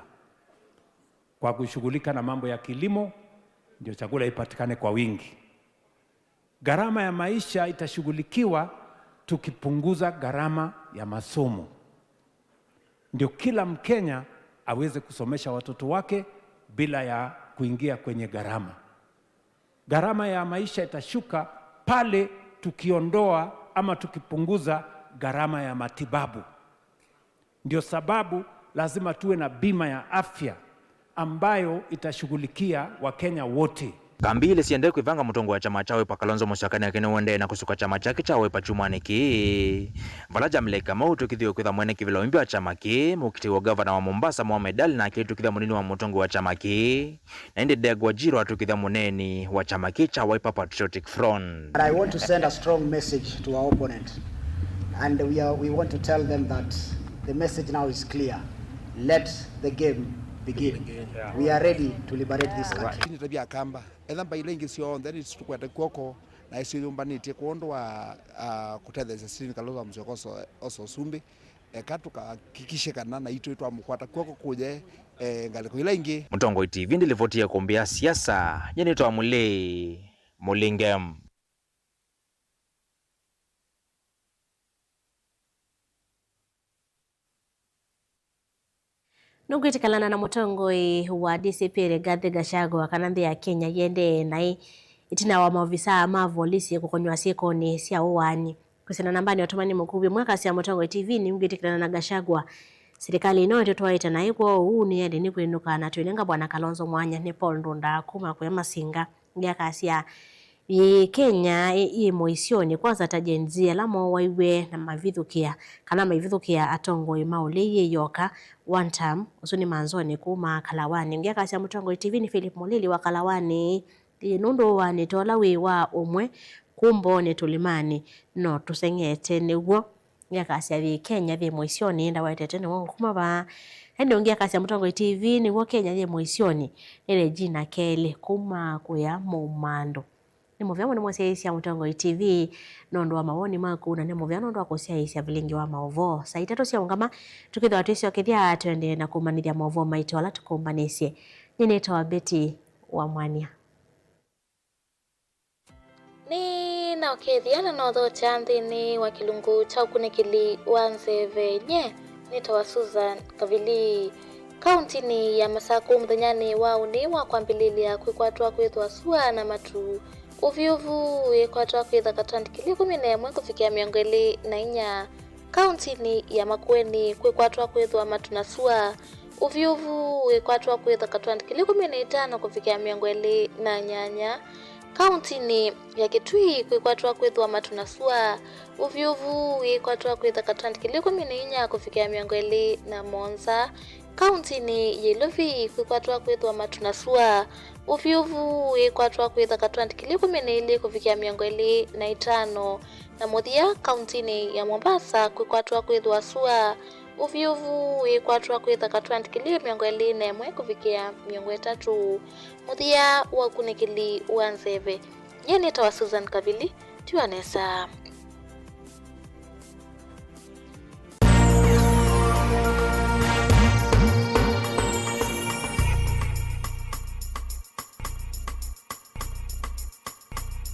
Speaker 8: Kwa kushughulika na mambo ya kilimo, ndio chakula ipatikane kwa wingi. Gharama ya maisha itashughulikiwa tukipunguza gharama ya masomo. Ndio kila Mkenya aweze kusomesha watoto wake bila ya kuingia kwenye gharama. Gharama ya maisha itashuka pale tukiondoa ama tukipunguza gharama ya matibabu. Ndio sababu lazima tuwe na bima ya afya ambayo itashughulikia Wakenya wote.
Speaker 12: Kambile siende kuivanga mutongo wa chama chawe pa Kalonzo Musyoka akene wende na kusuka chama chake chawe pa chumani ki. Valaja mleka mautu kithio kwitha mwene kivila wimbi wa chama ki, mukiti wa gavana wa Mombasa Mohamed Ali na kitu kitha munini wa mutongo wa chama ki. Na indi Degwa Jiro atu kitha muneni wa chama ki cha Wiper Patriotic Front.
Speaker 9: I want to send a strong message to our opponent. And we want to tell them that the message now is clear. Let the game begin. Yeah. We are ready to liberate this country.
Speaker 11: Ni tabia kamba etha bailengi sio then it's to kwenda kwoko na isi yumbanite kuondoa kutetheza sini Kalonzo Musyoka oso sumbi katuka kikishe kana na itu itwa mukwata kwoko kuje ngaliko ilengi
Speaker 12: Mutongo TV ndilivotia kumbia siasa yenetwa Mulingem.
Speaker 1: Nugwitikalana na mutongoi wa DCP Rigathi Gachagua kana nthi ya Kenya yende nai itina wa maofisa ma polisi kukonywa siko ni sia uwani kusina nambani otomani mukubi mwaka sia mutongoi TV ni mugwitikalana na Gachagua serikali ino itotwaita na iko huu ni yende ni kwinuka na twenenga bwana Kalonzo Mwanya ni Paul Ndunda kuma kwa masinga ngia kasia Kenya moisioni kwanza tajenzia lamo waiwe na mavithukia kana mavithukia atongo imauleye yoka one time usuni manzoni kuma Kalawani ngia kasia mutongo TV ni Philip Mulili wa Kalawani nundo wa nitola wa umwe kumbo ni tulimani no tusengete niguo ngia kasia Kenya moisioni nda waitete ni wongo kuma ba ende ngia kasia mutongo TV niguo Kenya moisioni ile jina kele kuma kuya Momando Nimuvyamo nimwesiaisia mutongo TV nondo wa mawoni maku na nimuvyamo nondo wa kusiaisia vilingi wa maovo saitatu sia ungama tukitha watuisi wakithia tuende na kumanithia maovo maito ala tukumbanisye ninetawa Betty wa Mwania
Speaker 25: ni na okethiana na otho chanthini wa kilungu cha ukunikili wa Nzevenye netawa Susan Kavili kauntini ya Masaku mthanyani wa uni wa kwambililia kwikwatwa kwithwa sua na matu uvyuvu wikwatwa kwitha katandikili 11 kufikia 24 kauntini ya Makueni kwikwatwa kwithwa matu na sua uvyuvu wikwatwa kwitha katandikili 15 kufikia 28 kaunti ni ya Kitui kwikwatwa kwithwa matunasua uvyuvu ikwatwa kwitha katandikili 14 kufikia 27 kaunti ni Yelovi kwikwatwa kwithwa matunasua uvyuvu ikwatwa kwitha katandikili 12 kufikia 25 na muthia kaunti ni ya Mombasa kwikwatwa kwithwa sua uvyuvu ikwatwa kwitha katandikili 21 kufikia 30 muthia wa kunikili wa Nzeve. Yeni tawa Susan Kavili tuanesa.